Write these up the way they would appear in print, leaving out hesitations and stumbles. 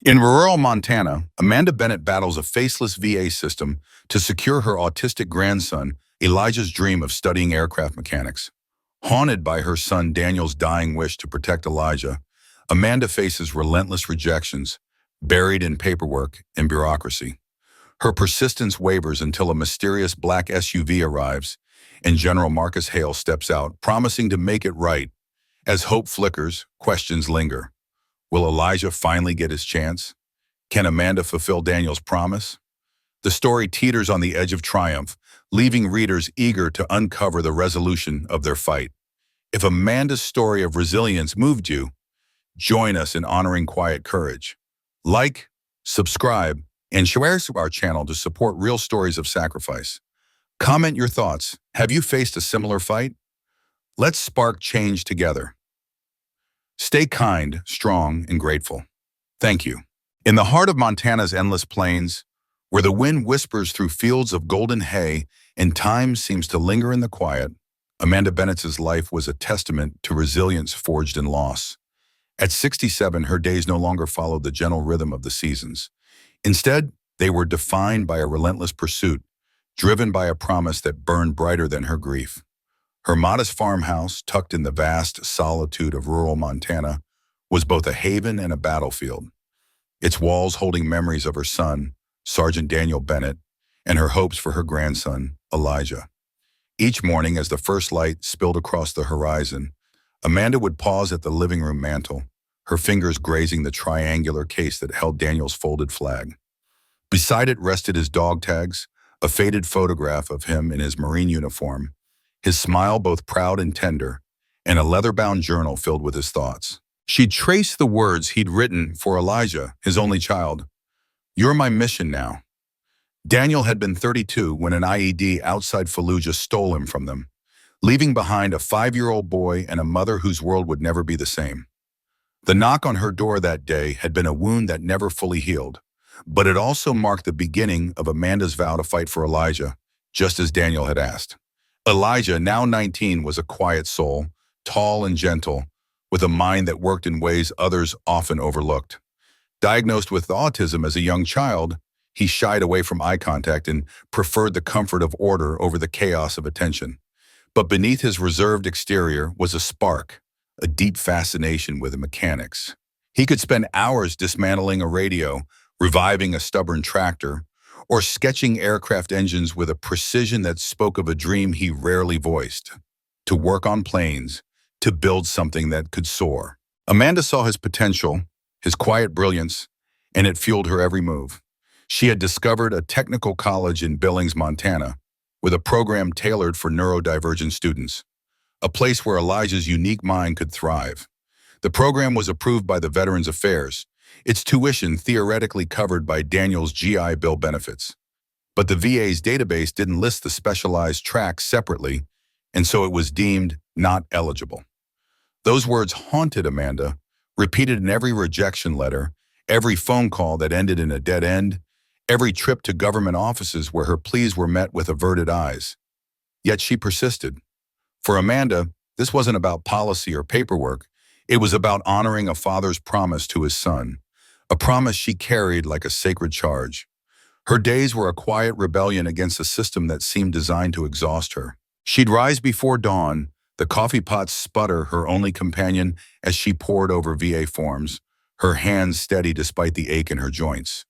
In rural Montana, Amanda Bennett battles a faceless VA system to secure her autistic grandson, Elijah's dream of studying aircraft mechanics. Haunted by her son Daniel's dying wish to protect Elijah, Amanda faces relentless rejections, buried in paperwork and bureaucracy. Her persistence wavers until a mysterious black SUV arrives, and General Marcus Hale steps out, promising to make it right. As hope flickers, questions linger. Will Elijah finally get his chance? Can Amanda fulfill Daniel's promise? The story teeters on the edge of triumph, leaving readers eager to uncover the resolution of their fight. If Amanda's story of resilience moved you, join us in honoring quiet courage. Like, subscribe, and share our channel to support real stories of sacrifice. Comment your thoughts. Have you faced a similar fight? Let's spark change together. Stay kind, strong, and grateful. Thank you. In the heart of Montana's endless plains, where the wind whispers through fields of golden hay and time seems to linger in the quiet, Amanda Bennett's life was a testament to resilience forged in loss. At 67, her days no longer followed the gentle rhythm of the seasons. Instead, they were defined by a relentless pursuit, driven by a promise that burned brighter than her grief. Her modest farmhouse, tucked in the vast solitude of rural Montana, was both a haven and a battlefield, its walls holding memories of her son, Sergeant Daniel Bennett, and her hopes for her grandson, Elijah. Each morning, as the first light spilled across the horizon, Amanda would pause at the living room mantel, her fingers grazing the triangular case that held Daniel's folded flag. Beside it rested his dog tags, a faded photograph of him in his Marine uniform, his smile both proud and tender, and a leather-bound journal filled with his thoughts. She'd traced the words he'd written for Elijah, his only child. "You're my mission now." Daniel had been 32 when an IED outside Fallujah stole him from them, leaving behind a 5-year-old boy and a mother whose world would never be the same. The knock on her door that day had been a wound that never fully healed, but it also marked the beginning of Amanda's vow to fight for Elijah, just as Daniel had asked. Elijah, now 19, was a quiet soul, tall and gentle, with a mind that worked in ways others often overlooked. Diagnosed with autism as a young child, he shied away from eye contact and preferred the comfort of order over the chaos of attention. But beneath his reserved exterior was a spark, a deep fascination with the mechanics. He could spend hours dismantling a radio, reviving a stubborn tractor, or sketching aircraft engines with a precision that spoke of a dream he rarely voiced: to work on planes, to build something that could soar. Amanda saw his potential, his quiet brilliance, and it fueled her every move. She had discovered a technical college in Billings, Montana, with a program tailored for neurodivergent students, a place where Elijah's unique mind could thrive. The program was approved by the Veterans Affairs, its tuition theoretically covered by Daniel's GI Bill benefits. But the VA's database didn't list the specialized tracks separately, and so it was deemed not eligible. Those words haunted Amanda, repeated in every rejection letter, every phone call that ended in a dead end, every trip to government offices where her pleas were met with averted eyes. Yet she persisted. For Amanda, this wasn't about policy or paperwork. It was about honoring a father's promise to his son, a promise she carried like a sacred charge. Her days were a quiet rebellion against a system that seemed designed to exhaust her. She'd rise before dawn, the coffee pot sputter her only companion as she pored over VA forms, her hands steady despite the ache in her joints.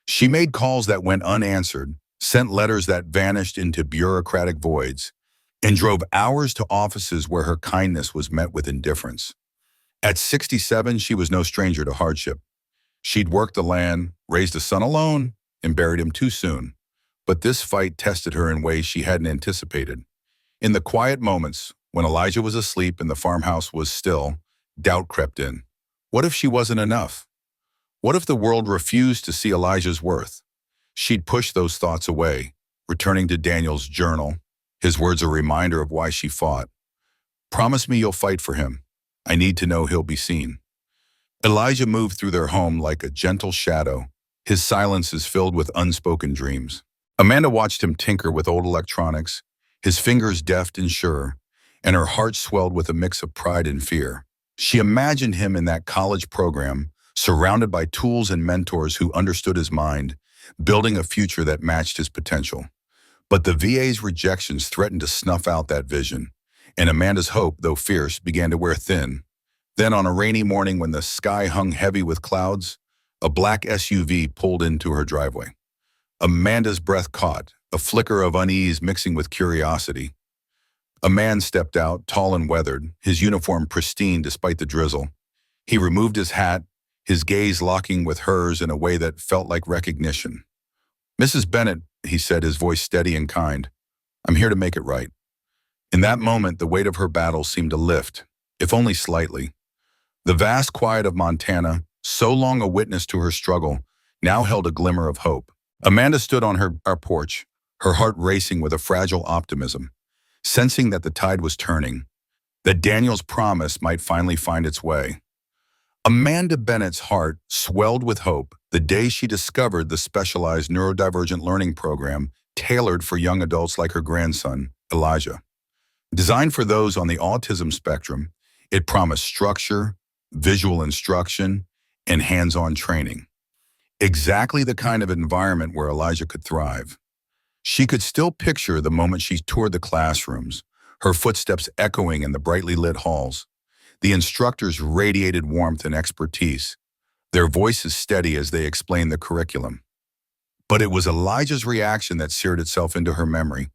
She made calls that went unanswered, sent letters that vanished into bureaucratic voids, and drove hours to offices where her kindness was met with indifference. At 67, she was no stranger to hardship. She'd worked the land, raised a son alone, and buried him too soon. But this fight tested her in ways she hadn't anticipated. In the quiet moments, when Elijah was asleep and the farmhouse was still, doubt crept in. What if she wasn't enough? What if the world refused to see Elijah's worth? She'd push those thoughts away, returning to Daniel's journal, his words a reminder of why she fought. "Promise me you'll fight for him. I need to know he'll be seen." Elijah moved through their home like a gentle shadow, his silences filled with unspoken dreams. Amanda watched him tinker with old electronics, his fingers deft and sure, and her heart swelled with a mix of pride and fear. She imagined him in that college program, surrounded by tools and mentors who understood his mind, building a future that matched his potential. But the VA's rejections threatened to snuff out that vision, and Amanda's hope, though fierce, began to wear thin. Then on a rainy morning when the sky hung heavy with clouds, a black SUV pulled into her driveway. Amanda's breath caught, a flicker of unease mixing with curiosity. A man stepped out, tall and weathered, his uniform pristine despite the drizzle. He removed his hat, his gaze locking with hers in a way that felt like recognition. "Mrs. Bennett," he said, his voice steady and kind, "I'm here to make it right." In that moment, the weight of her battle seemed to lift, if only slightly. The vast quiet of Montana, so long a witness to her struggle, now held a glimmer of hope. Amanda stood on our porch, her heart racing with a fragile optimism, sensing that the tide was turning, that Daniel's promise might finally find its way. Amanda Bennett's heart swelled with hope the day she discovered the specialized neurodivergent learning program tailored for young adults like her grandson, Elijah. Designed for those on the autism spectrum, it promised structure, visual instruction, and hands-on training. Exactly the kind of environment where Elijah could thrive. She could still picture the moment she toured the classrooms, her footsteps echoing in the brightly lit halls. The instructors radiated warmth and expertise, their voices steady as they explained the curriculum. But it was Elijah's reaction that seared itself into her memory.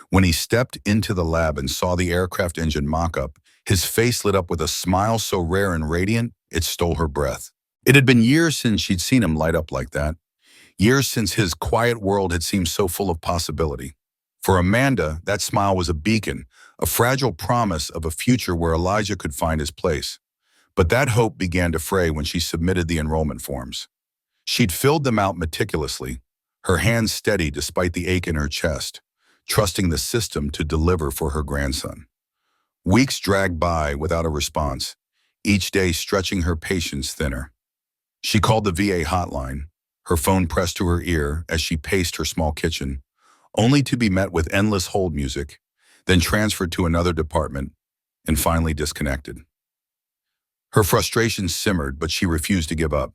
When he stepped into the lab and saw the aircraft engine mock-up, his face lit up with a smile so rare and radiant, it stole her breath. It had been years since she'd seen him light up like that. Years since his quiet world had seemed so full of possibility. For Amanda, that smile was a beacon, a fragile promise of a future where Elijah could find his place. But that hope began to fray when she submitted the enrollment forms. She'd filled them out meticulously, her hands steady despite the ache in her chest, trusting the system to deliver for her grandson. Weeks dragged by without a response, each day stretching her patience thinner. She called the VA hotline, her phone pressed to her ear as she paced her small kitchen, only to be met with endless hold music, then transferred to another department, and finally disconnected. Her frustration simmered, but she refused to give up.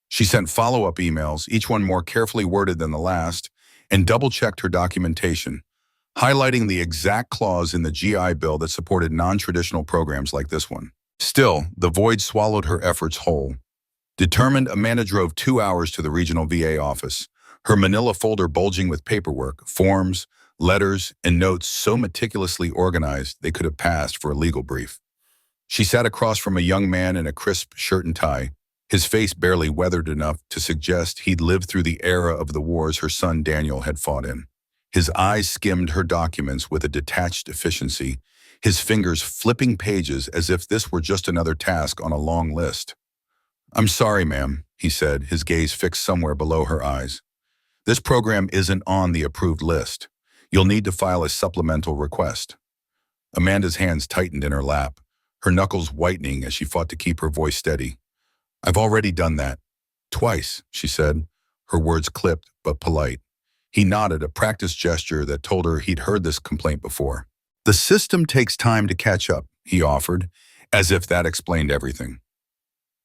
She sent follow-up emails, each one more carefully worded than the last, and double-checked her documentation, highlighting the exact clause in the GI Bill that supported non-traditional programs like this one. Still, the void swallowed her efforts whole. Determined, Amanda drove 2 hours to the regional VA office, her manila folder bulging with paperwork, forms, letters, and notes so meticulously organized they could have passed for a legal brief. She sat across from a young man in a crisp shirt and tie, his face barely weathered enough to suggest he'd lived through the era of the wars her son Daniel had fought in. His eyes skimmed her documents with a detached efficiency, his fingers flipping pages as if this were just another task on a long list. "I'm sorry, ma'am," he said, his gaze fixed somewhere below her eyes. "This program isn't on the approved list. You'll need to file a supplemental request." Amanda's hands tightened in her lap, her knuckles whitening as she fought to keep her voice steady. "I've already done that. Twice," she said, her words clipped but polite. He nodded, a practiced gesture that told her he'd heard this complaint before. "The system takes time to catch up," he offered, as if that explained everything.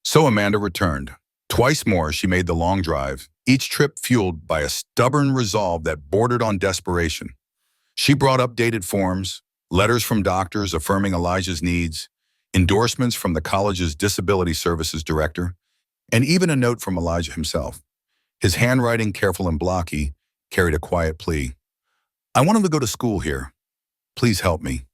So Amanda returned. Twice more, she made the long drive, each trip fueled by a stubborn resolve that bordered on desperation. She brought updated forms, letters from doctors affirming Elijah's needs, endorsements from the college's disability services director, and even a note from Elijah himself. His handwriting, careful and blocky, carried a quiet plea. "I want him to go to school here. Please help me."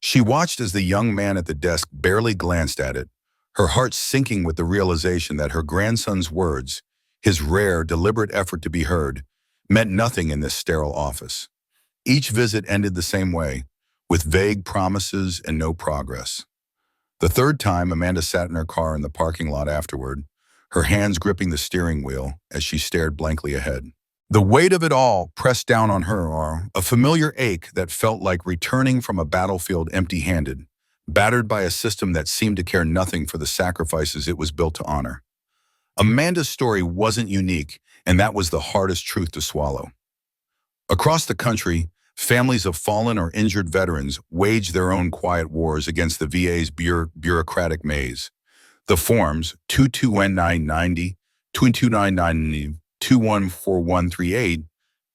She watched as the young man at the desk barely glanced at it, her heart sinking with the realization that her grandson's words, his rare, deliberate effort to be heard, meant nothing in this sterile office. Each visit ended the same way, with vague promises and no progress. The third time, Amanda sat in her car in the parking lot afterward, her hands gripping the steering wheel as she stared blankly ahead. The weight of it all pressed down on her arm, a familiar ache that felt like returning from a battlefield empty-handed, battered by a system that seemed to care nothing for the sacrifices it was built to honor. Amanda's story wasn't unique, and that was the hardest truth to swallow. Across the country, families of fallen or injured veterans waged their own quiet wars against the VA's bureaucratic maze. The forms 22N990, 2299, 214138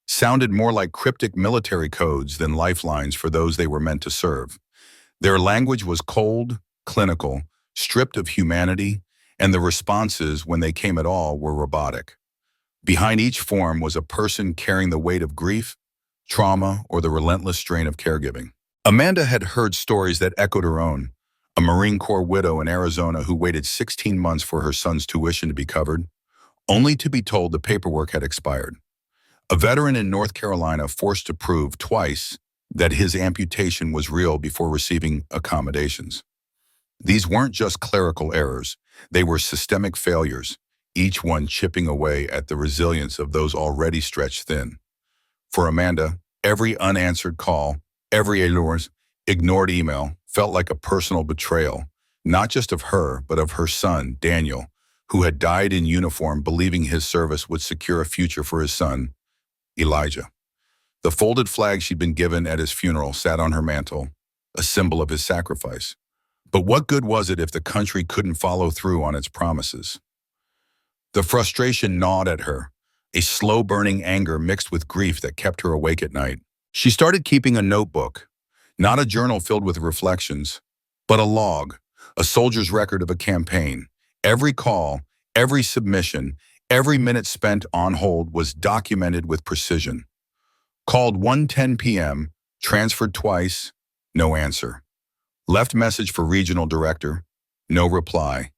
sounded more like cryptic military codes than lifelines for those they were meant to serve. Their language was cold, clinical, stripped of humanity, and the responses, when they came at all, were robotic. Behind each form was a person carrying the weight of grief, trauma, or the relentless strain of caregiving. Amanda had heard stories that echoed her own. A Marine Corps widow in Arizona who waited 16 months for her son's tuition to be covered, only to be told the paperwork had expired. A veteran in North Carolina forced to prove twice that his amputation was real before receiving accommodations. These weren't just clerical errors, they were systemic failures, each one chipping away at the resilience of those already stretched thin. For Amanda, every unanswered call, every ignored email felt like a personal betrayal, not just of her, but of her son, Daniel, who had died in uniform believing his service would secure a future for his son, Elijah. The folded flag she'd been given at his funeral sat on her mantle, a symbol of his sacrifice. But what good was it if the country couldn't follow through on its promises? The frustration gnawed at her, a slow-burning anger mixed with grief that kept her awake at night. She started keeping a notebook, not a journal filled with reflections, but a log, a soldier's record of a campaign. Every call, every submission, every minute spent on hold was documented with precision. Called 1:10 p.m., transferred twice, no answer. Left message for regional director, no reply.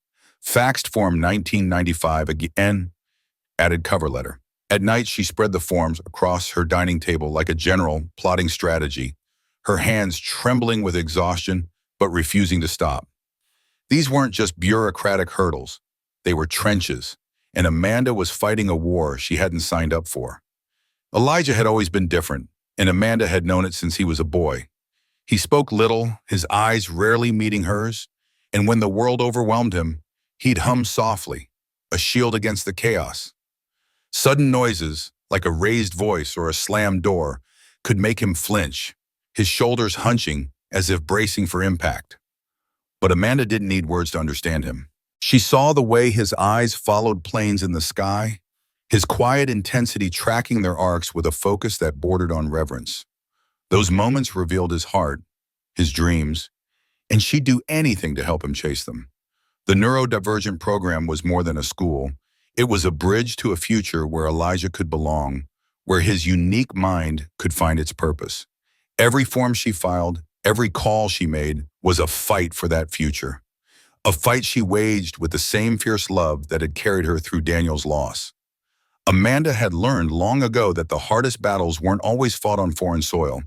Faxed form 1995 again, added cover letter. At night, she spread the forms across her dining table like a general plotting strategy, her hands trembling with exhaustion but refusing to stop. These weren't just bureaucratic hurdles. They were trenches, and Amanda was fighting a war she hadn't signed up for. Elijah had always been different, and Amanda had known it since he was a boy. He spoke little, his eyes rarely meeting hers, and when the world overwhelmed him, he'd hum softly, a shield against the chaos. Sudden noises, like a raised voice or a slammed door, could make him flinch, his shoulders hunching as if bracing for impact. But Amanda didn't need words to understand him. She saw the way his eyes followed planes in the sky, his quiet intensity tracking their arcs with a focus that bordered on reverence. Those moments revealed his heart, his dreams, and she'd do anything to help him chase them. The neurodivergent program was more than a school. It was a bridge to a future where Elijah could belong, where his unique mind could find its purpose. Every form she filed, every call she made was a fight for that future. A fight she waged with the same fierce love that had carried her through Daniel's loss. Amanda had learned long ago that the hardest battles weren't always fought on foreign soil.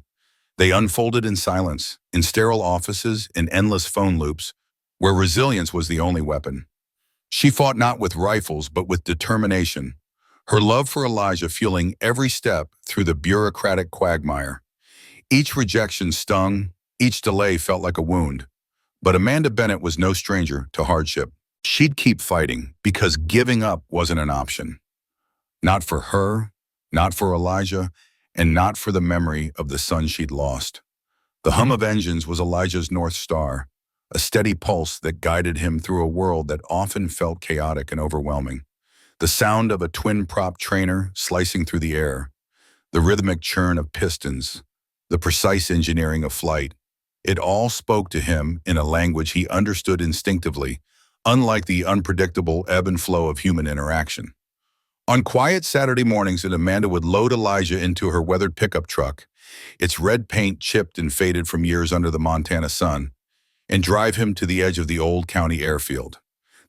They unfolded in silence, in sterile offices, in endless phone loops, where resilience was the only weapon. She fought not with rifles, but with determination, her love for Elijah fueling every step through the bureaucratic quagmire. Each rejection stung, each delay felt like a wound. But Amanda Bennett was no stranger to hardship. She'd keep fighting because giving up wasn't an option. Not for her, not for Elijah, and not for the memory of the son she'd lost. The hum of engines was Elijah's North Star, a steady pulse that guided him through a world that often felt chaotic and overwhelming. The sound of a twin-prop trainer slicing through the air, the rhythmic churn of pistons, the precise engineering of flight. It all spoke to him in a language he understood instinctively, unlike the unpredictable ebb and flow of human interaction. On quiet Saturday mornings, Amanda would load Elijah into her weathered pickup truck, its red paint chipped and faded from years under the Montana sun, and drive him to the edge of the old county airfield.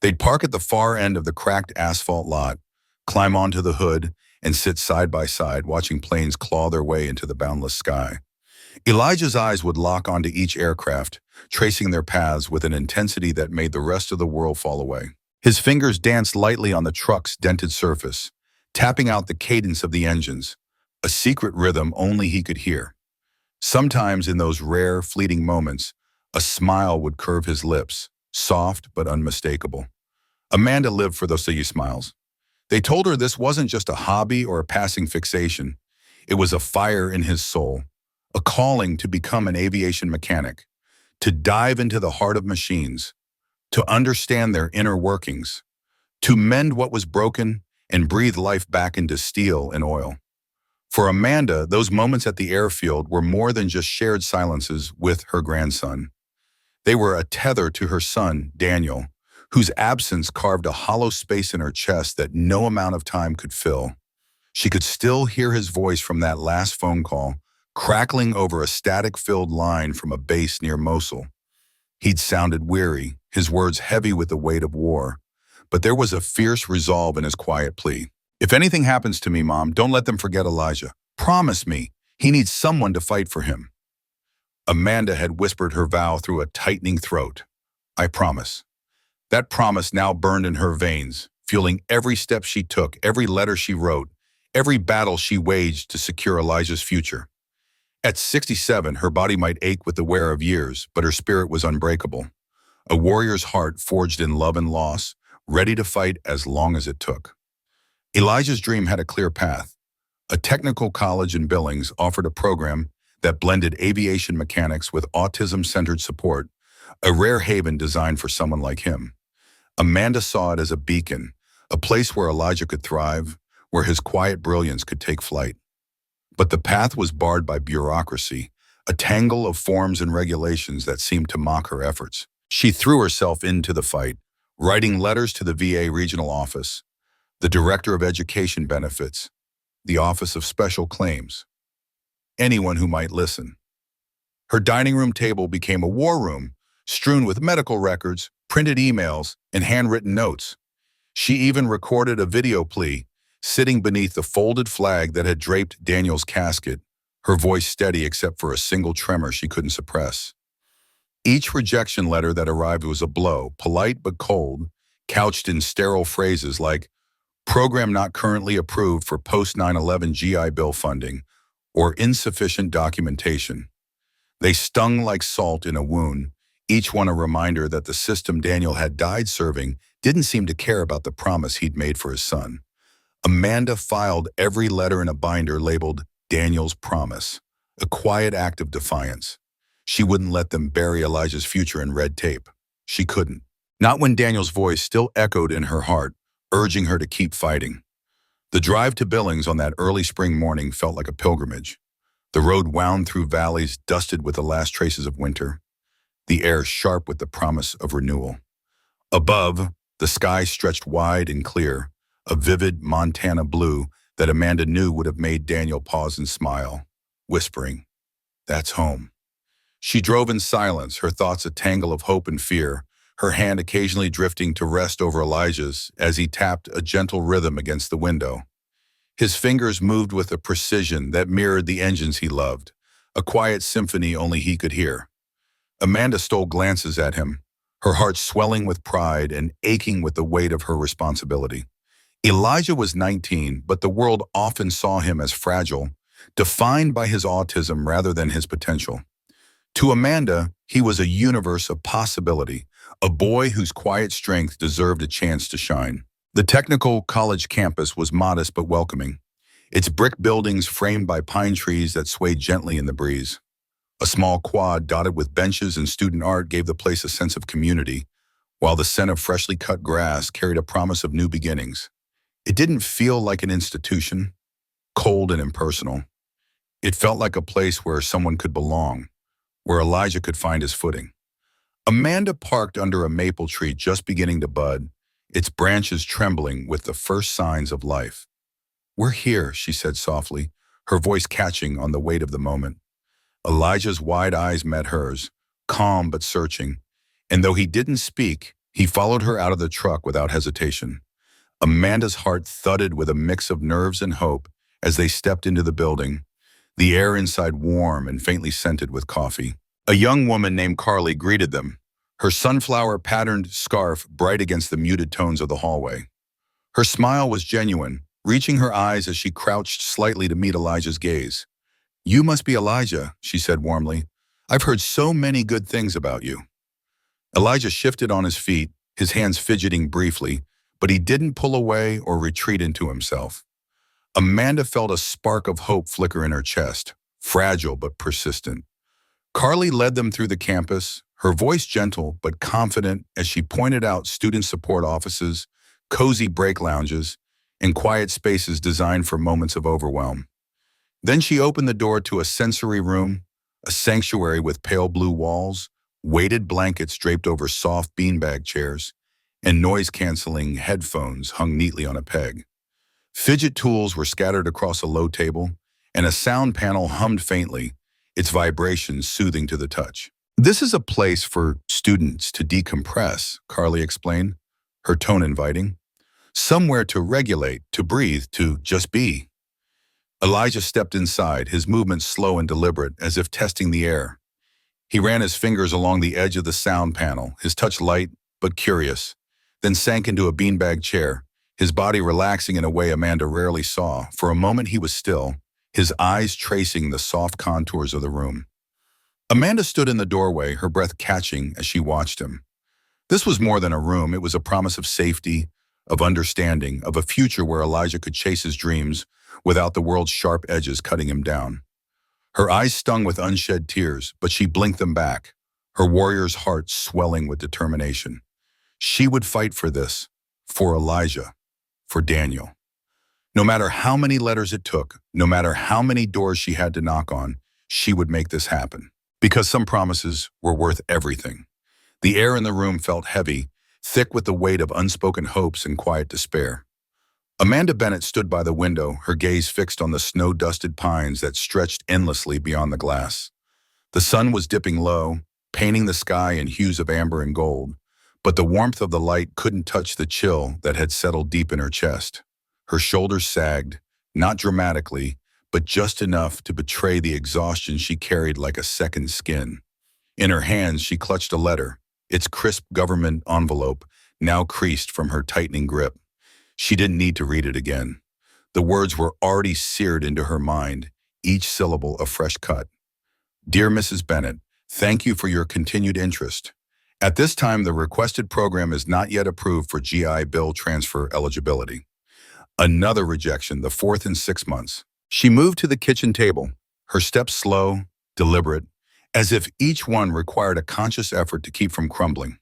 They'd park at the far end of the cracked asphalt lot, climb onto the hood, and sit side by side watching planes claw their way into the boundless sky. Elijah's eyes would lock onto each aircraft, tracing their paths with an intensity that made the rest of the world fall away. His fingers danced lightly on the truck's dented surface, tapping out the cadence of the engines, a secret rhythm only he could hear. Sometimes in those rare, fleeting moments, a smile would curve his lips, soft but unmistakable. Amanda lived for those smiles. They told her this wasn't just a hobby or a passing fixation. It was a fire in his soul, a calling to become an aviation mechanic, to dive into the heart of machines, to understand their inner workings, to mend what was broken and breathe life back into steel and oil. For Amanda, those moments at the airfield were more than just shared silences with her grandson. They were a tether to her son, Daniel, whose absence carved a hollow space in her chest that no amount of time could fill. She could still hear his voice from that last phone call, crackling over a static-filled line from a base near Mosul. He'd sounded weary, his words heavy with the weight of war, but there was a fierce resolve in his quiet plea. "If anything happens to me, Mom, don't let them forget Elijah. Promise me, he needs someone to fight for him." Amanda had whispered her vow through a tightening throat. "I promise." That promise now burned in her veins, fueling every step she took, every letter she wrote, every battle she waged to secure Elijah's future. At 67, her body might ache with the wear of years, but her spirit was unbreakable. A warrior's heart forged in love and loss, ready to fight as long as it took. Elijah's dream had a clear path. A technical college in Billings offered a program that blended aviation mechanics with autism-centered support, a rare haven designed for someone like him. Amanda saw it as a beacon, a place where Elijah could thrive, where his quiet brilliance could take flight. But the path was barred by bureaucracy, a tangle of forms and regulations that seemed to mock her efforts. She threw herself into the fight, writing letters to the VA regional office, the Director of Education Benefits, the Office of Special Claims, anyone who might listen. Her dining room table became a war room, strewn with medical records, printed emails, and handwritten notes. She even recorded a video plea, sitting beneath the folded flag that had draped Daniel's casket, her voice steady except for a single tremor she couldn't suppress. Each rejection letter that arrived was a blow, polite but cold, couched in sterile phrases like, "Program not currently approved for post-9/11 GI Bill funding," or "insufficient documentation." They stung like salt in a wound, each one a reminder that the system Daniel had died serving didn't seem to care about the promise he'd made for his son. Amanda filed every letter in a binder labeled Daniel's Promise, a quiet act of defiance. She wouldn't let them bury Elijah's future in red tape. She couldn't. Not when Daniel's voice still echoed in her heart, urging her to keep fighting. The drive to Billings on that early spring morning felt like a pilgrimage. The road wound through valleys dusted with the last traces of winter, the air sharp with the promise of renewal. Above, the sky stretched wide and clear, a vivid Montana blue that Amanda knew would have made Daniel pause and smile, whispering, "That's home." She drove in silence, her thoughts a tangle of hope and fear, her hand occasionally drifting to rest over Elijah's as he tapped a gentle rhythm against the window. His fingers moved with a precision that mirrored the engines he loved, a quiet symphony only he could hear. Amanda stole glances at him, her heart swelling with pride and aching with the weight of her responsibility. Elijah was 19, but the world often saw him as fragile, defined by his autism rather than his potential. To Amanda, he was a universe of possibility, a boy whose quiet strength deserved a chance to shine. The technical college campus was modest but welcoming, its brick buildings framed by pine trees that swayed gently in the breeze. A small quad dotted with benches and student art gave the place a sense of community, while the scent of freshly cut grass carried a promise of new beginnings. It didn't feel like an institution, cold and impersonal. It felt like a place where someone could belong, where Elijah could find his footing. Amanda parked under a maple tree just beginning to bud, its branches trembling with the first signs of life. "We're here," she said softly, her voice catching on the weight of the moment. Elijah's wide eyes met hers, calm but searching, and though he didn't speak, he followed her out of the truck without hesitation. Amanda's heart thudded with a mix of nerves and hope as they stepped into the building, the air inside warm and faintly scented with coffee. A young woman named Carly greeted them, her sunflower-patterned scarf bright against the muted tones of the hallway. Her smile was genuine, reaching her eyes as she crouched slightly to meet Elijah's gaze. "You must be Elijah," she said warmly. "I've heard so many good things about you." Elijah shifted on his feet, his hands fidgeting briefly, but he didn't pull away or retreat into himself. Amanda felt a spark of hope flicker in her chest, fragile but persistent. Carly led them through the campus, her voice gentle but confident as she pointed out student support offices, cozy break lounges, and quiet spaces designed for moments of overwhelm. Then she opened the door to a sensory room, a sanctuary with pale blue walls, weighted blankets draped over soft beanbag chairs, and noise-canceling headphones hung neatly on a peg. Fidget tools were scattered across a low table, and a sound panel hummed faintly, its vibrations soothing to the touch. "This is a place for students to decompress," Carly explained, her tone inviting. "Somewhere to regulate, to breathe, to just be." Elijah stepped inside, his movements slow and deliberate, as if testing the air. He ran his fingers along the edge of the sound panel, his touch light but curious, then sank into a beanbag chair, his body relaxing in a way Amanda rarely saw. For a moment he was still, his eyes tracing the soft contours of the room. Amanda stood in the doorway, her breath catching as she watched him. This was more than a room, it was a promise of safety, of understanding, of a future where Elijah could chase his dreams without the world's sharp edges cutting him down. Her eyes stung with unshed tears, but she blinked them back, her warrior's heart swelling with determination. She would fight for this, for Elijah, for Daniel. No matter how many letters it took, no matter how many doors she had to knock on, she would make this happen. Because some promises were worth everything. The air in the room felt heavy, thick with the weight of unspoken hopes and quiet despair. Amanda Bennett stood by the window, her gaze fixed on the snow-dusted pines that stretched endlessly beyond the glass. The sun was dipping low, painting the sky in hues of amber and gold, but the warmth of the light couldn't touch the chill that had settled deep in her chest. Her shoulders sagged, not dramatically, but just enough to betray the exhaustion she carried like a second skin. In her hands, she clutched a letter, its crisp government envelope now creased from her tightening grip. She didn't need to read it again. The words were already seared into her mind, each syllable a fresh cut. "Dear Mrs. Bennett, thank you for your continued interest. At this time, the requested program is not yet approved for GI Bill transfer eligibility." Another rejection, the fourth in 6 months. She moved to the kitchen table, her steps slow, deliberate, as if each one required a conscious effort to keep from crumbling.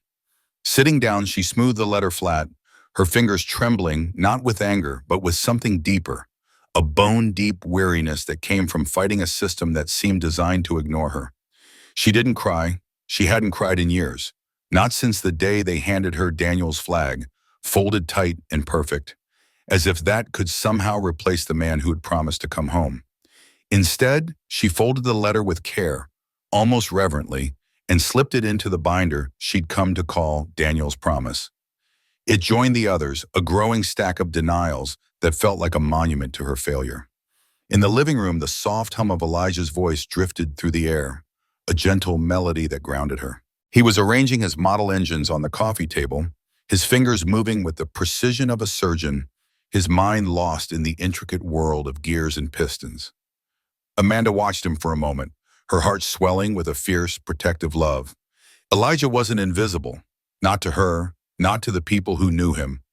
Sitting down, she smoothed the letter flat, her fingers trembling not with anger, but with something deeper, a bone-deep weariness that came from fighting a system that seemed designed to ignore her. She didn't cry. She hadn't cried in years, not since the day they handed her Daniel's flag, folded tight and perfect, as if that could somehow replace the man who had promised to come home. Instead, she folded the letter with care, almost reverently, and slipped it into the binder she'd come to call Daniel's promise. It joined the others, a growing stack of denials that felt like a monument to her failure. In the living room, the soft hum of Elijah's voice drifted through the air, a gentle melody that grounded her. He was arranging his model engines on the coffee table, his fingers moving with the precision of a surgeon, his mind lost in the intricate world of gears and pistons. Amanda watched him for a moment, her heart swelling with a fierce, protective love. Elijah wasn't invisible, not to her, not to the people who knew him,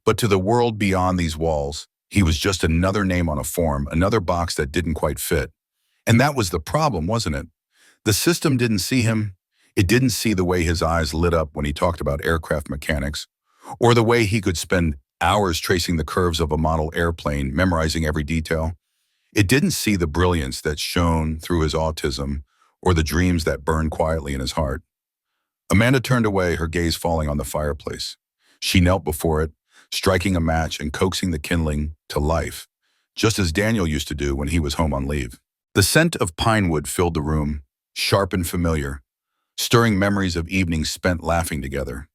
but to the world beyond these walls. He was just another name on a form, another box that didn't quite fit. And that was the problem, wasn't it? The system didn't see him. It didn't see the way his eyes lit up when he talked about aircraft mechanics, or the way he could spend hours tracing the curves of a model airplane, memorizing every detail. It didn't see the brilliance that shone through his autism, or the dreams that burned quietly in his heart. Amanda turned away, her gaze falling on the fireplace. She knelt before it, striking a match and coaxing the kindling to life, just as Daniel used to do when he was home on leave. The scent of pine wood filled the room, sharp and familiar, stirring memories of evenings spent laughing together.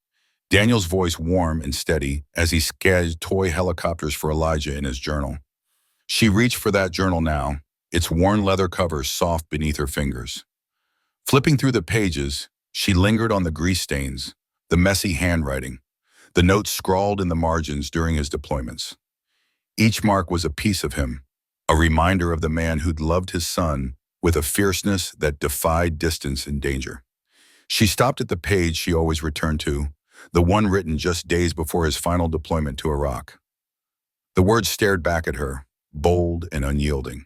Daniel's voice warm and steady as he sketched toy helicopters for Elijah in his journal. She reached for that journal now, its worn leather cover soft beneath her fingers. Flipping through the pages, she lingered on the grease stains, the messy handwriting, the notes scrawled in the margins during his deployments. Each mark was a piece of him, a reminder of the man who'd loved his son with a fierceness that defied distance and danger. She stopped at the page she always returned to, the one written just days before his final deployment to Iraq. The words stared back at her, bold and unyielding.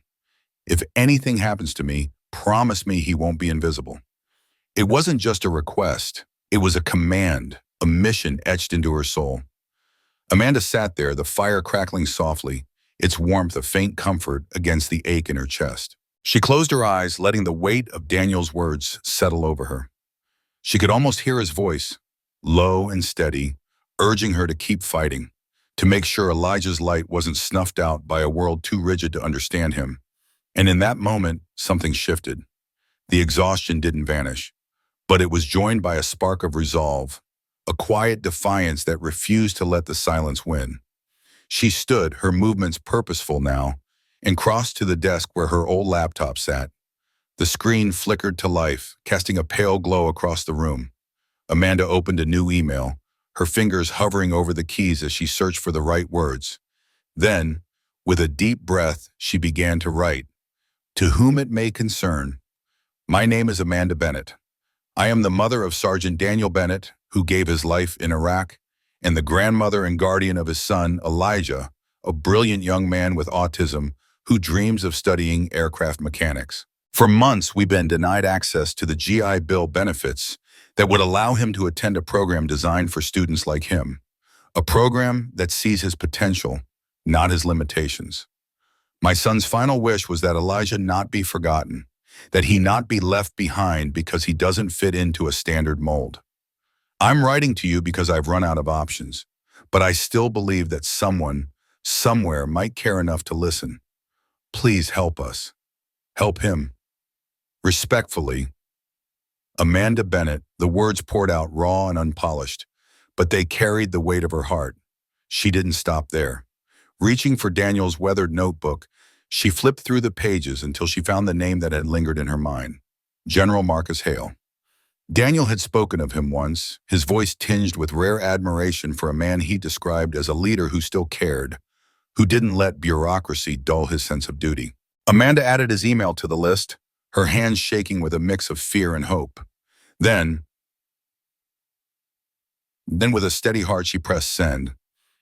"If anything happens to me, promise me he won't be invisible." It wasn't just a request. It was a command, a mission etched into her soul. Amanda sat there, the fire crackling softly, its warmth a faint comfort against the ache in her chest. She closed her eyes, letting the weight of Daniel's words settle over her. She could almost hear his voice, low and steady, urging her to keep fighting, to make sure Elijah's light wasn't snuffed out by a world too rigid to understand him. And in that moment, something shifted. The exhaustion didn't vanish, but it was joined by a spark of resolve, a quiet defiance that refused to let the silence win. She stood, her movements purposeful now, and crossed to the desk where her old laptop sat. The screen flickered to life, casting a pale glow across the room. Amanda opened a new email, her fingers hovering over the keys as she searched for the right words. Then, with a deep breath, she began to write. To whom it may concern, my name is Amanda Bennett. I am the mother of Sergeant Daniel Bennett, who gave his life in Iraq, and the grandmother and guardian of his son, Elijah, a brilliant young man with autism who dreams of studying aircraft mechanics. For months, we've been denied access to the GI Bill benefits that would allow him to attend a program designed for students like him, a program that sees his potential, not his limitations. My son's final wish was that Elijah not be forgotten, that he not be left behind because he doesn't fit into a standard mold. I'm writing to you because I've run out of options, but I still believe that someone, somewhere might care enough to listen. Please help us. Help him. Respectfully, Amanda Bennett. The words poured out raw and unpolished, but they carried the weight of her heart. She didn't stop there. Reaching for Daniel's weathered notebook, she flipped through the pages until she found the name that had lingered in her mind, General Marcus Hale. Daniel had spoken of him once, his voice tinged with rare admiration for a man he described as a leader who still cared, who didn't let bureaucracy dull his sense of duty. Amanda added his email to the list, her hands shaking with a mix of fear and hope. Then with a steady heart, she pressed send.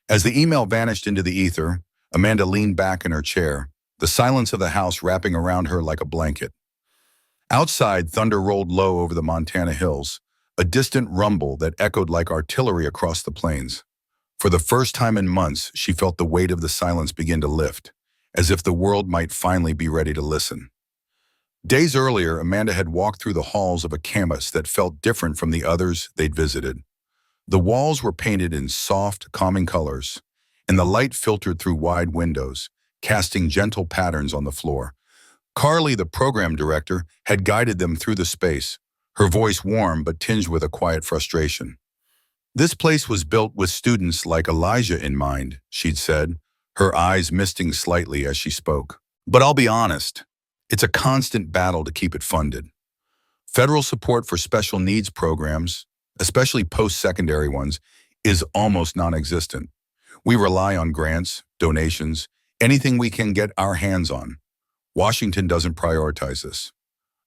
As the email vanished into the ether, Amanda leaned back in her chair, the silence of the house wrapping around her like a blanket. Outside, thunder rolled low over the Montana hills, a distant rumble that echoed like artillery across the plains. For the first time in months, she felt the weight of the silence begin to lift, as if the world might finally be ready to listen. Days earlier, Amanda had walked through the halls of a campus that felt different from the others they'd visited. The walls were painted in soft, calming colors, and the light filtered through wide windows, casting gentle patterns on the floor. Carly, the program director, had guided them through the space, her voice warm but tinged with a quiet frustration. This place was built with students like Elijah in mind, she'd said, her eyes misting slightly as she spoke. But I'll be honest, it's a constant battle to keep it funded. Federal support for special needs programs, especially post-secondary ones, is almost non-existent. We rely on grants, donations, anything we can get our hands on. Washington doesn't prioritize this.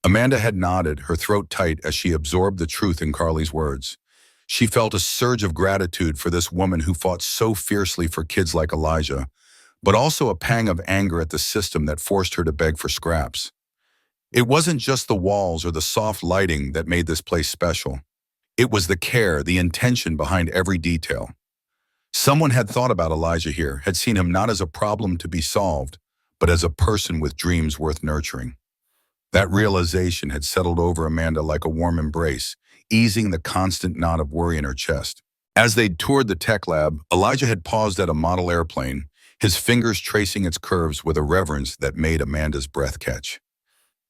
Amanda had nodded, her throat tight as she absorbed the truth in Carly's words. She felt a surge of gratitude for this woman who fought so fiercely for kids like Elijah, but also a pang of anger at the system that forced her to beg for scraps. It wasn't just the walls or the soft lighting that made this place special. It was the care, the intention behind every detail. Someone had thought about Elijah here, had seen him not as a problem to be solved, but as a person with dreams worth nurturing. That realization had settled over Amanda like a warm embrace, easing the constant knot of worry in her chest. As they'd toured the tech lab, Elijah had paused at a model airplane, his fingers tracing its curves with a reverence that made Amanda's breath catch.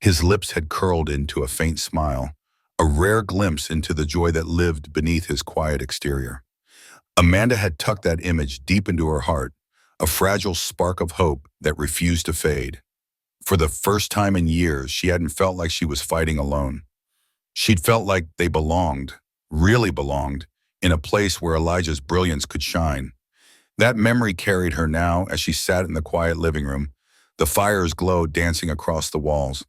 His lips had curled into a faint smile, a rare glimpse into the joy that lived beneath his quiet exterior. Amanda had tucked that image deep into her heart, a fragile spark of hope that refused to fade. For the first time in years, she hadn't felt like she was fighting alone. She'd felt like they belonged, really belonged, in a place where Elijah's brilliance could shine. That memory carried her now as she sat in the quiet living room, the fire's glow dancing across the walls.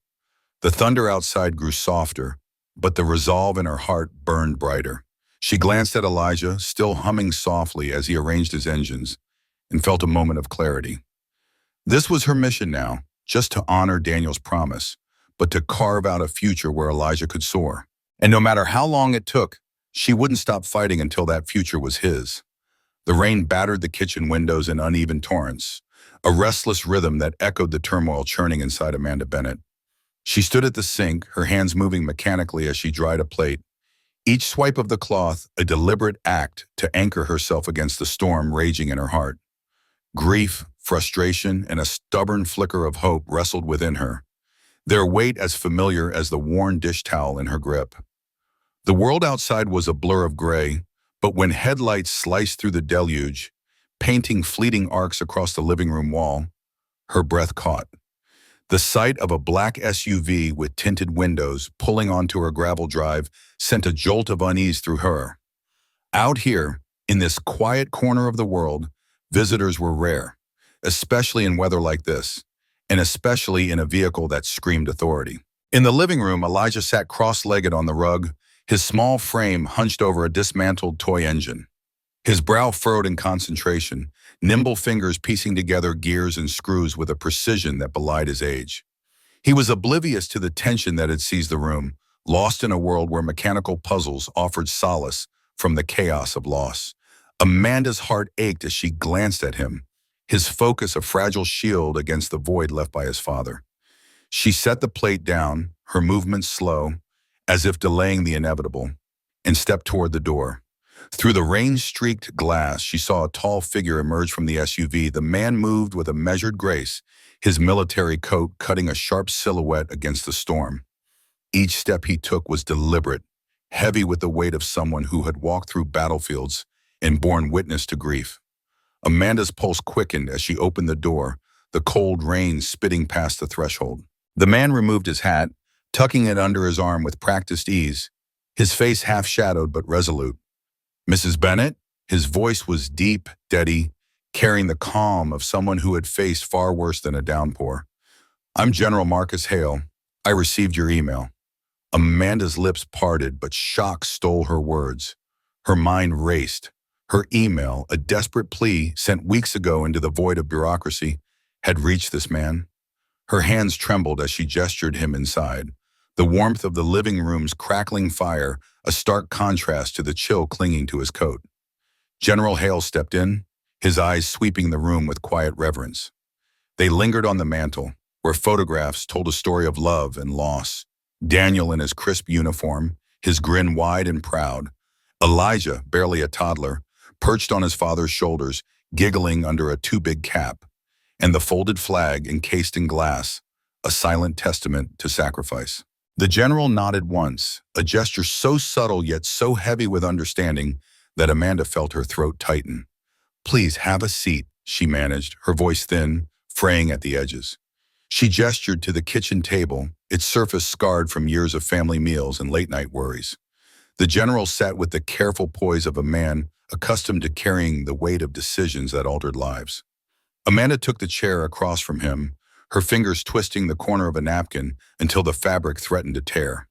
The thunder outside grew softer, but the resolve in her heart burned brighter. She glanced at Elijah, still humming softly as he arranged his engines, and felt a moment of clarity. This was her mission now, just to honor Daniel's promise, but to carve out a future where Elijah could soar. And no matter how long it took, she wouldn't stop fighting until that future was his. The rain battered the kitchen windows in uneven torrents, a restless rhythm that echoed the turmoil churning inside Amanda Bennett. She stood at the sink, her hands moving mechanically as she dried a plate, each swipe of the cloth a deliberate act to anchor herself against the storm raging in her heart. Grief, frustration, and a stubborn flicker of hope wrestled within her, their weight as familiar as the worn dish towel in her grip. The world outside was a blur of gray, but when headlights sliced through the deluge, painting fleeting arcs across the living room wall, her breath caught. The sight of a black SUV with tinted windows pulling onto her gravel drive sent a jolt of unease through her. Out here, in this quiet corner of the world, visitors were rare, especially in weather like this, and especially in a vehicle that screamed authority. In the living room, Elijah sat cross-legged on the rug, his small frame hunched over a dismantled toy engine. His brow furrowed in concentration, nimble fingers piecing together gears and screws with a precision that belied his age. He was oblivious to the tension that had seized the room, lost in a world where mechanical puzzles offered solace from the chaos of loss. Amanda's heart ached as she glanced at him, his focus a fragile shield against the void left by his father. She set the plate down, her movements slow, as if delaying the inevitable, and stepped toward the door. Through the rain-streaked glass, she saw a tall figure emerge from the SUV. The man moved with a measured grace, his military coat cutting a sharp silhouette against the storm. Each step he took was deliberate, heavy with the weight of someone who had walked through battlefields and borne witness to grief. Amanda's pulse quickened as she opened the door, the cold rain spitting past the threshold. The man removed his hat, tucking it under his arm with practiced ease, his face half-shadowed but resolute. "Mrs. Bennett?" His voice was deep, steady, carrying the calm of someone who had faced far worse than a downpour. "I'm General Marcus Hale. I received your email." Amanda's lips parted, but shock stole her words. Her mind raced. Her email, a desperate plea sent weeks ago into the void of bureaucracy, had reached this man. Her hands trembled as she gestured him inside, the warmth of the living room's crackling fire a stark contrast to the chill clinging to his coat. General Hale stepped in, his eyes sweeping the room with quiet reverence. They lingered on the mantel, where photographs told a story of love and loss. Daniel in his crisp uniform, his grin wide and proud. Elijah, barely a toddler, perched on his father's shoulders, giggling under a too-big cap. And the folded flag encased in glass, a silent testament to sacrifice. The general nodded once, a gesture so subtle yet so heavy with understanding that Amanda felt her throat tighten. "Please have a seat," she managed, her voice thin, fraying at the edges. She gestured to the kitchen table, its surface scarred from years of family meals and late-night worries. The general sat with the careful poise of a man accustomed to carrying the weight of decisions that altered lives. Amanda took the chair across from him, her fingers twisting the corner of a napkin until the fabric threatened to tear.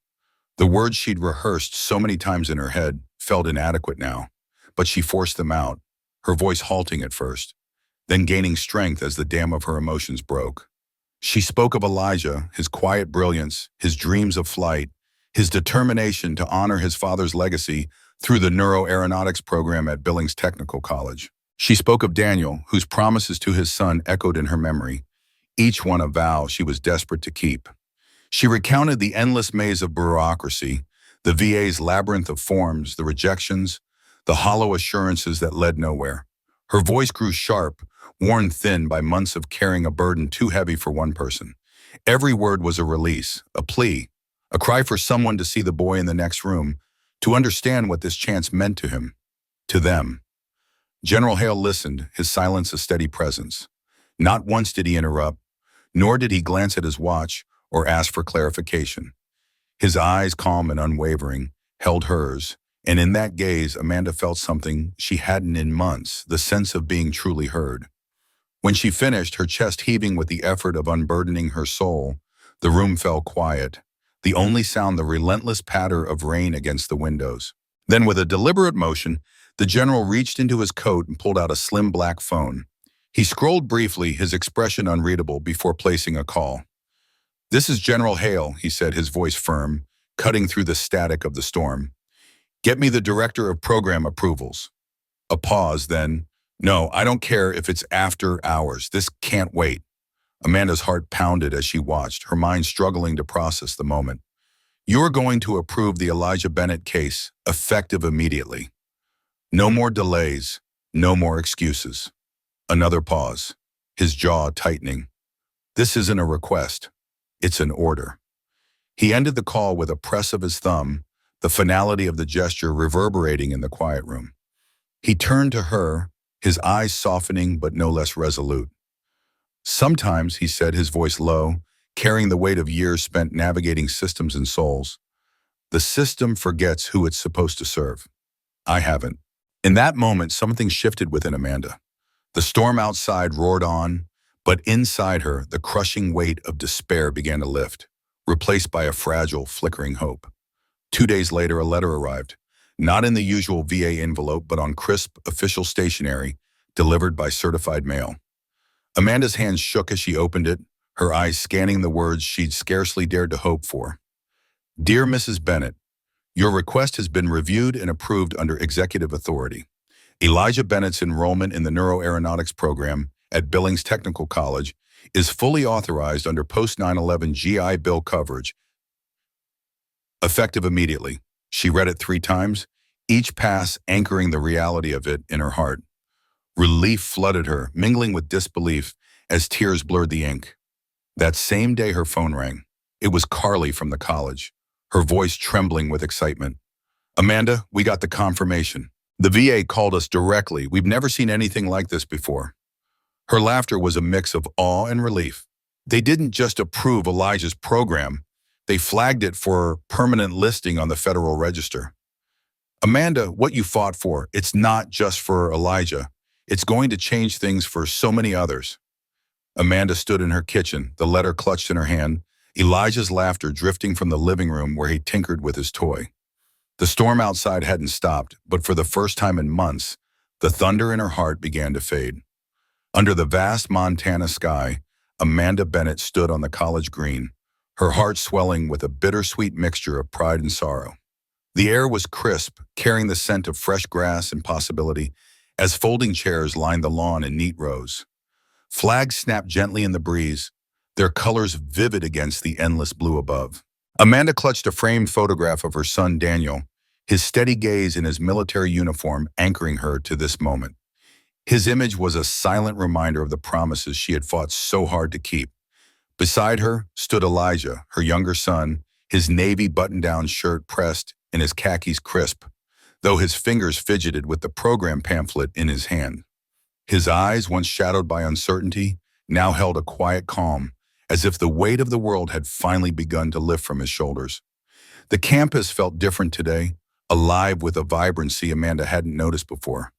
The words she'd rehearsed so many times in her head felt inadequate now, but she forced them out, her voice halting at first, then gaining strength as the dam of her emotions broke. She spoke of Elijah, his quiet brilliance, his dreams of flight, his determination to honor his father's legacy through the neuroaeronautics program at Billings Technical College. She spoke of Daniel, whose promises to his son echoed in her memory, each one a vow she was desperate to keep. She recounted the endless maze of bureaucracy, the VA's labyrinth of forms, the rejections, the hollow assurances that led nowhere. Her voice grew sharp, worn thin by months of carrying a burden too heavy for one person. Every word was a release, a plea, a cry for someone to see the boy in the next room, to understand what this chance meant to him, to them. General Hale listened, his silence a steady presence. Not once did he interrupt, nor did he glance at his watch or ask for clarification. His eyes, calm and unwavering, held hers, and in that gaze Amanda felt something she hadn't in months, the sense of being truly heard. When she finished, her chest heaving with the effort of unburdening her soul, the room fell quiet, the only sound the relentless patter of rain against the windows. Then with a deliberate motion, the general reached into his coat and pulled out a slim black phone. He scrolled briefly, his expression unreadable, before placing a call. "This is General Hale," he said, his voice firm, cutting through the static of the storm. Get me the director of program approvals. A pause, then, no, I don't care if it's after hours. This can't wait. Amanda's heart pounded as she watched, her mind struggling to process the moment. You're going to approve the Elijah Bennett case, effective immediately. No more delays, no more excuses. Another pause, his jaw tightening. This isn't a request, it's an order. He ended the call with a press of his thumb, the finality of the gesture reverberating in the quiet room. He turned to her, his eyes softening but no less resolute. Sometimes, he said, his voice low, carrying the weight of years spent navigating systems and souls, the system forgets who it's supposed to serve. I haven't. In that moment, something shifted within Amanda. The storm outside roared on, but inside her, the crushing weight of despair began to lift, replaced by a fragile, flickering hope. 2 days later, a letter arrived, not in the usual VA envelope, but on crisp, official stationery, delivered by certified mail. Amanda's hands shook as she opened it, her eyes scanning the words she'd scarcely dared to hope for. Dear Mrs. Bennett, your request has been reviewed and approved under executive authority. Elijah Bennett's enrollment in the neuroaeronautics program at Billings Technical College is fully authorized under post-9/11 GI Bill coverage, effective immediately. She read it 3 times, each pass anchoring the reality of it in her heart. Relief flooded her, mingling with disbelief as tears blurred the ink. That same day her phone rang. It was Carly from the college, her voice trembling with excitement. Amanda, we got the confirmation. The VA called us directly. We've never seen anything like this before. Her laughter was a mix of awe and relief. They didn't just approve Elijah's program, they flagged it for permanent listing on the Federal Register. Amanda, what you fought for, it's not just for Elijah. It's going to change things for so many others. Amanda stood in her kitchen, the letter clutched in her hand, Elijah's laughter drifting from the living room where he tinkered with his toy. The storm outside hadn't stopped, but for the first time in months, the thunder in her heart began to fade. Under the vast Montana sky, Amanda Bennett stood on the college green, her heart swelling with a bittersweet mixture of pride and sorrow. The air was crisp, carrying the scent of fresh grass and possibility, as folding chairs lined the lawn in neat rows. Flags snapped gently in the breeze, their colors vivid against the endless blue above. Amanda clutched a framed photograph of her son Daniel, his steady gaze in his military uniform anchoring her to this moment. His image was a silent reminder of the promises she had fought so hard to keep. Beside her stood Elijah, her younger son, his navy button-down shirt pressed and his khakis crisp, though his fingers fidgeted with the program pamphlet in his hand. His eyes, once shadowed by uncertainty, now held a quiet calm, as if the weight of the world had finally begun to lift from his shoulders. The campus felt different today, alive with a vibrancy Amanda hadn't noticed before.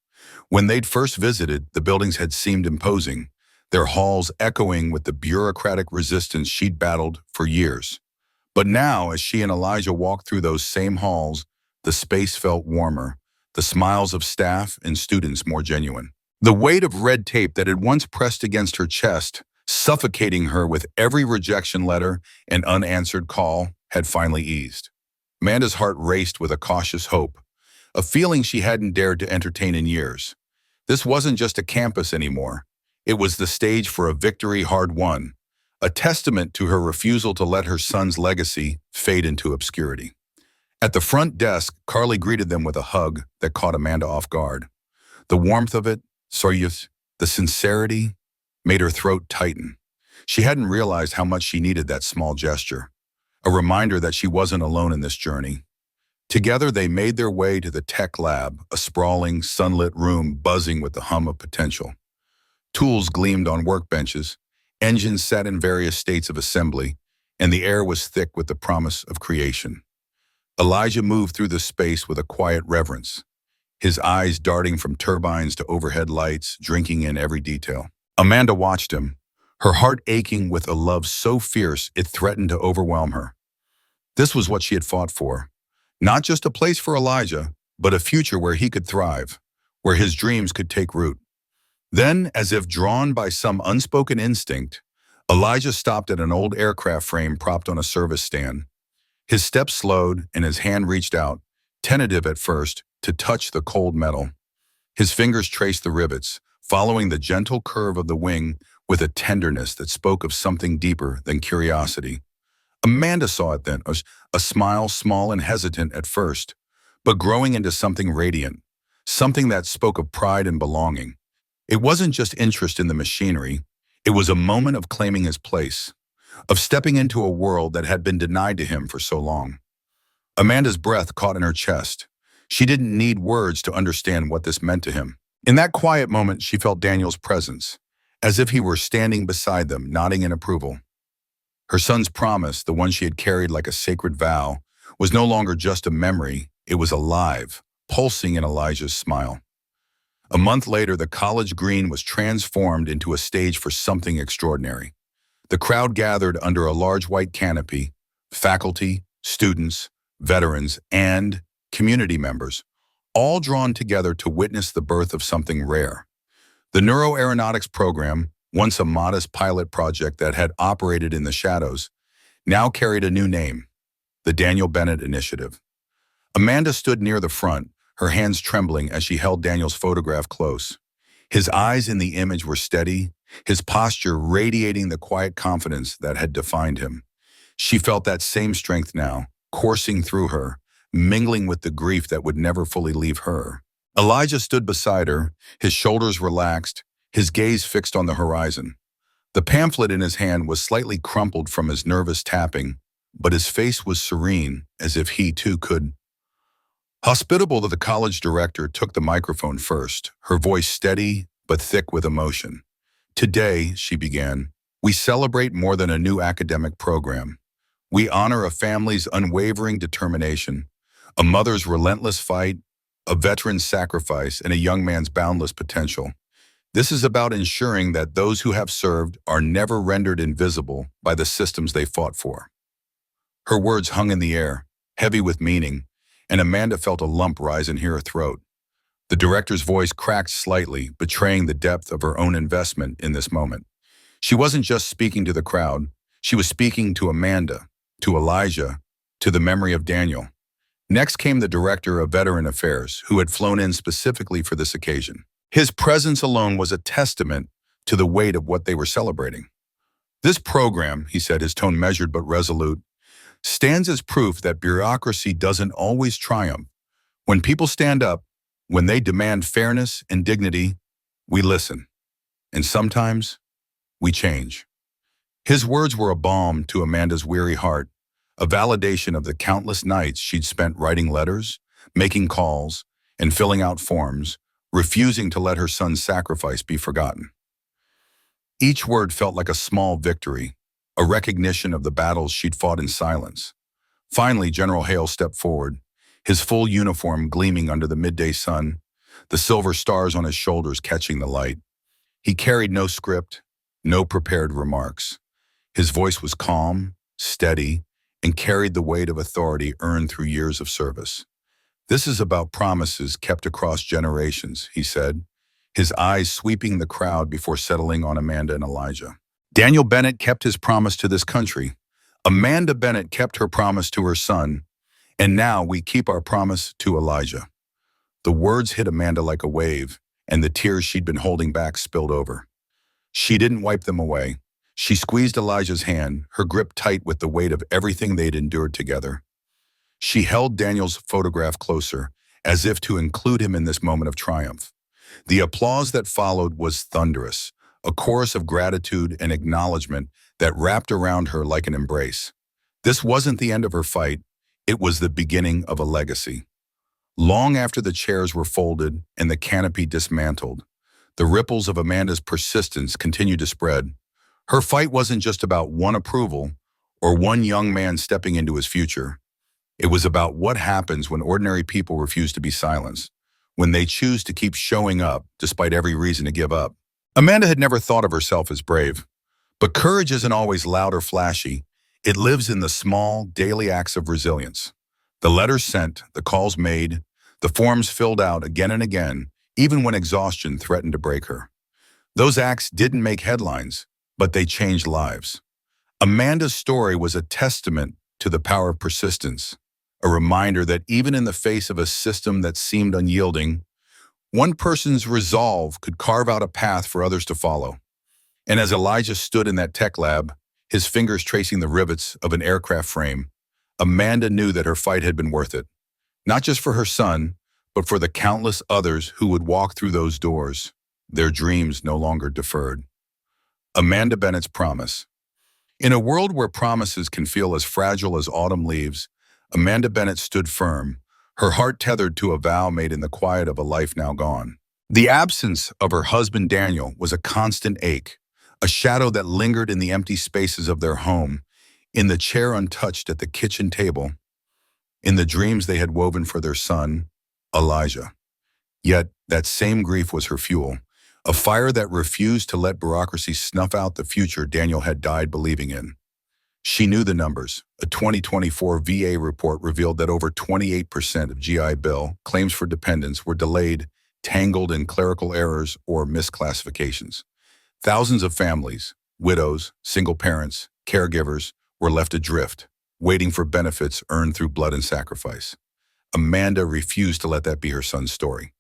When they'd first visited, the buildings had seemed imposing, their halls echoing with the bureaucratic resistance she'd battled for years. But now, as she and Elijah walked through those same halls, the space felt warmer, the smiles of staff and students more genuine. The weight of red tape that had once pressed against her chest, suffocating her with every rejection letter and unanswered call, had finally eased. Amanda's heart raced with a cautious hope, a feeling she hadn't dared to entertain in years. This wasn't just a campus anymore. It was the stage for a victory hard won, a testament to her refusal to let her son's legacy fade into obscurity. At the front desk, Carly greeted them with a hug that caught Amanda off guard. The warmth of it, the sincerity, made her throat tighten. She hadn't realized how much she needed that small gesture, a reminder that she wasn't alone in this journey. Together, they made their way to the tech lab, a sprawling, sunlit room buzzing with the hum of potential. Tools gleamed on workbenches, engines sat in various states of assembly, and the air was thick with the promise of creation. Elijah moved through the space with a quiet reverence, his eyes darting from turbines to overhead lights, drinking in every detail. Amanda watched him, her heart aching with a love so fierce it threatened to overwhelm her. This was what she had fought for. Not just a place for Elijah, but a future where he could thrive, where his dreams could take root. Then, as if drawn by some unspoken instinct, Elijah stopped at an old aircraft frame propped on a service stand. His steps slowed and his hand reached out, tentative at first, to touch the cold metal. His fingers traced the rivets, following the gentle curve of the wing with a tenderness that spoke of something deeper than curiosity. Amanda saw it then, a smile small and hesitant at first, but growing into something radiant, something that spoke of pride and belonging. It wasn't just interest in the machinery, it was a moment of claiming his place, of stepping into a world that had been denied to him for so long. Amanda's breath caught in her chest. She didn't need words to understand what this meant to him. In that quiet moment, she felt Daniel's presence, as if he were standing beside them, nodding in approval. Her son's promise, the one she had carried like a sacred vow, was no longer just a memory, it was alive, pulsing in Elijah's smile. A month later, the college green was transformed into a stage for something extraordinary. The crowd gathered under a large white canopy, faculty, students, veterans, and community members, all drawn together to witness the birth of something rare. The neuroaeronautics program, once a modest pilot project that had operated in the shadows, now carried a new name, the Daniel Bennett Initiative. Amanda stood near the front, her hands trembling as she held Daniel's photograph close. His eyes in the image were steady, his posture radiating the quiet confidence that had defined him. She felt that same strength now, coursing through her, mingling with the grief that would never fully leave her. Elijah stood beside her, his shoulders relaxed, his gaze fixed on the horizon. The pamphlet in his hand was slightly crumpled from his nervous tapping, but his face was serene, as if he too could. Hospitable, the college director took the microphone first, her voice steady but thick with emotion. Today, she began, we celebrate more than a new academic program. We honor a family's unwavering determination, a mother's relentless fight, a veteran's sacrifice, and a young man's boundless potential. This is about ensuring that those who have served are never rendered invisible by the systems they fought for. Her words hung in the air, heavy with meaning, and Amanda felt a lump rise in her throat. The director's voice cracked slightly, betraying the depth of her own investment in this moment. She wasn't just speaking to the crowd, she was speaking to Amanda, to Elijah, to the memory of Daniel. Next came the director of Veteran Affairs, who had flown in specifically for this occasion. His presence alone was a testament to the weight of what they were celebrating. This program, he said, his tone measured but resolute, stands as proof that bureaucracy doesn't always triumph. When people stand up, when they demand fairness and dignity, we listen. And sometimes, we change. His words were a balm to Amanda's weary heart, a validation of the countless nights she'd spent writing letters, making calls, and filling out forms, refusing to let her son's sacrifice be forgotten. Each word felt like a small victory, a recognition of the battles she'd fought in silence. Finally, General Hale stepped forward, his full uniform gleaming under the midday sun, the silver stars on his shoulders catching the light. He carried no script, no prepared remarks. His voice was calm, steady, and carried the weight of authority earned through years of service. This is about promises kept across generations, he said, his eyes sweeping the crowd before settling on Amanda and Elijah. Daniel Bennett kept his promise to this country. Amanda Bennett kept her promise to her son, and now we keep our promise to Elijah. The words hit Amanda like a wave, and the tears she'd been holding back spilled over. She didn't wipe them away. She squeezed Elijah's hand, her grip tight with the weight of everything they'd endured together. She held Daniel's photograph closer, as if to include him in this moment of triumph. The applause that followed was thunderous, a chorus of gratitude and acknowledgement that wrapped around her like an embrace. This wasn't the end of her fight, it was the beginning of a legacy. Long after the chairs were folded and the canopy dismantled, the ripples of Amanda's persistence continued to spread. Her fight wasn't just about one approval or one young man stepping into his future. It was about what happens when ordinary people refuse to be silenced, when they choose to keep showing up despite every reason to give up. Amanda had never thought of herself as brave, but courage isn't always loud or flashy. It lives in the small, daily acts of resilience. The letters sent, the calls made, the forms filled out again and again, even when exhaustion threatened to break her. Those acts didn't make headlines, but they changed lives. Amanda's story was a testament to the power of persistence, a reminder that even in the face of a system that seemed unyielding, one person's resolve could carve out a path for others to follow. And as Elijah stood in that tech lab, his fingers tracing the rivets of an aircraft frame, Amanda knew that her fight had been worth it, not just for her son, but for the countless others who would walk through those doors, their dreams no longer deferred. Amanda Bennett's promise. In a world where promises can feel as fragile as autumn leaves, Amanda Bennett stood firm, her heart tethered to a vow made in the quiet of a life now gone. The absence of her husband Daniel was a constant ache, a shadow that lingered in the empty spaces of their home, in the chair untouched at the kitchen table, in the dreams they had woven for their son, Elijah. Yet that same grief was her fuel, a fire that refused to let bureaucracy snuff out the future Daniel had died believing in. She knew the numbers. A 2024 VA report revealed that over 28% of GI Bill claims for dependents were delayed, tangled in clerical errors or misclassifications. Thousands of families, widows, single parents, caregivers, were left adrift, waiting for benefits earned through blood and sacrifice. Amanda refused to let that be her son's story.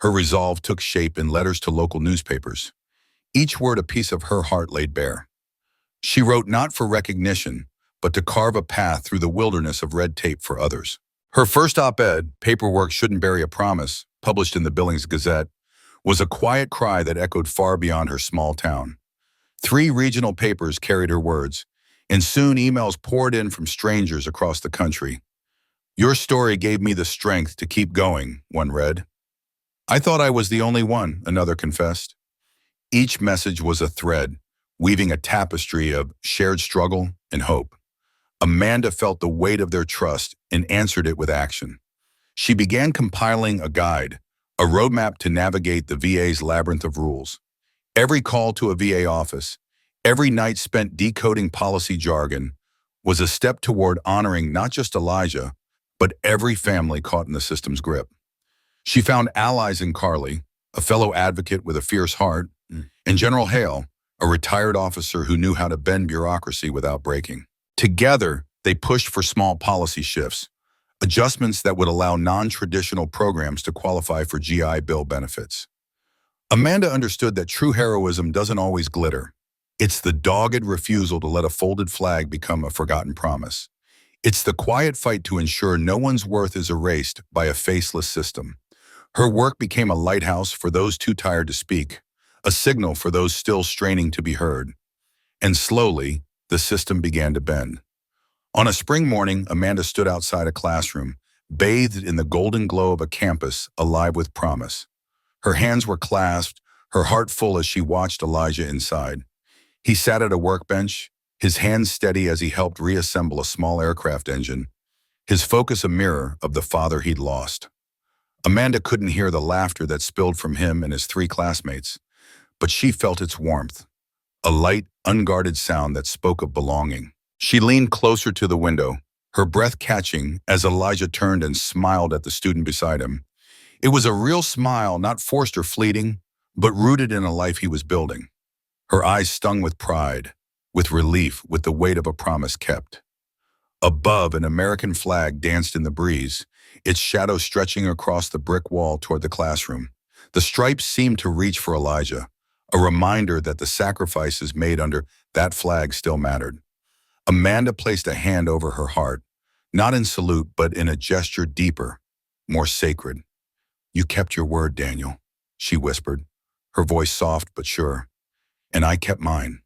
Her resolve took shape in letters to local newspapers, each word a piece of her heart laid bare. She wrote not for recognition, but to carve a path through the wilderness of red tape for others. Her first op-ed, Paperwork Shouldn't Bury a Promise, published in the Billings Gazette, was a quiet cry that echoed far beyond her small town. 3 regional papers carried her words, and soon emails poured in from strangers across the country. "Your story gave me the strength to keep going," one read. "I thought I was the only one," another confessed. Each message was a thread, weaving a tapestry of shared struggle and hope. Amanda felt the weight of their trust and answered it with action. She began compiling a guide, a roadmap to navigate the VA's labyrinth of rules. Every call to a VA office, every night spent decoding policy jargon, was a step toward honoring not just Elijah, but every family caught in the system's grip. She found allies in Carly, a fellow advocate with a fierce heart, and General Hale, a retired officer who knew how to bend bureaucracy without breaking. Together, they pushed for small policy shifts, adjustments that would allow non-traditional programs to qualify for GI Bill benefits. Amanda understood that true heroism doesn't always glitter. It's the dogged refusal to let a folded flag become a forgotten promise. It's the quiet fight to ensure no one's worth is erased by a faceless system. Her work became a lighthouse for those too tired to speak, a signal for those still straining to be heard. And slowly, the system began to bend. On a spring morning, Amanda stood outside a classroom, bathed in the golden glow of a campus alive with promise. Her hands were clasped, her heart full as she watched Elijah inside. He sat at a workbench, his hands steady as he helped reassemble a small aircraft engine, his focus a mirror of the father he'd lost. Amanda couldn't hear the laughter that spilled from him and his 3 classmates, but she felt its warmth, a light, unguarded sound that spoke of belonging. She leaned closer to the window, her breath catching as Elijah turned and smiled at the student beside him. It was a real smile, not forced or fleeting, but rooted in a life he was building. Her eyes stung with pride, with relief, with the weight of a promise kept. Above, an American flag danced in the breeze, its shadow stretching across the brick wall toward the classroom. The stripes seemed to reach for Elijah, a reminder that the sacrifices made under that flag still mattered. Amanda placed a hand over her heart, not in salute, but in a gesture deeper, more sacred. "You kept your word, Daniel," she whispered, her voice soft but sure. "And I kept mine."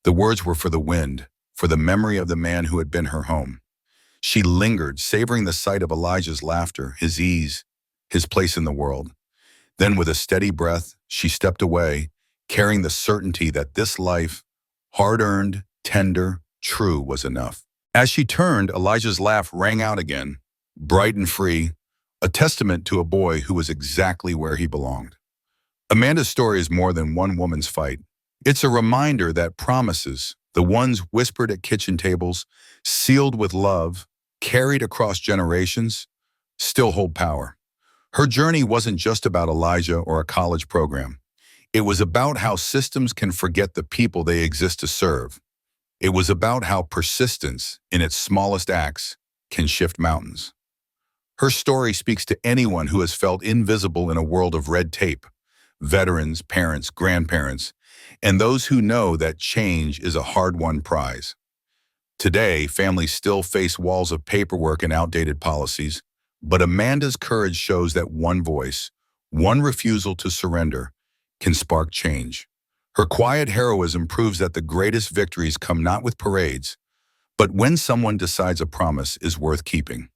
The words were for the wind, for the memory of the man who had been her home. She lingered, savoring the sight of Elijah's laughter, his ease, his place in the world. Then with a steady breath, she stepped away, carrying the certainty that this life, hard-earned, tender, true, was enough. As she turned, Elijah's laugh rang out again, bright and free, a testament to a boy who was exactly where he belonged. Amanda's story is more than one woman's fight. It's a reminder that promises, the ones whispered at kitchen tables, sealed with love, carried across generations, still hold power. Her journey wasn't just about Elijah or a college program. It was about how systems can forget the people they exist to serve. It was about how persistence, in its smallest acts, can shift mountains. Her story speaks to anyone who has felt invisible in a world of red tape, veterans, parents, grandparents, and those who know that change is a hard-won prize. Today, families still face walls of paperwork and outdated policies, but Amanda's courage shows that one voice, one refusal to surrender, can spark change. Her quiet heroism proves that the greatest victories come not with parades, but when someone decides a promise is worth keeping.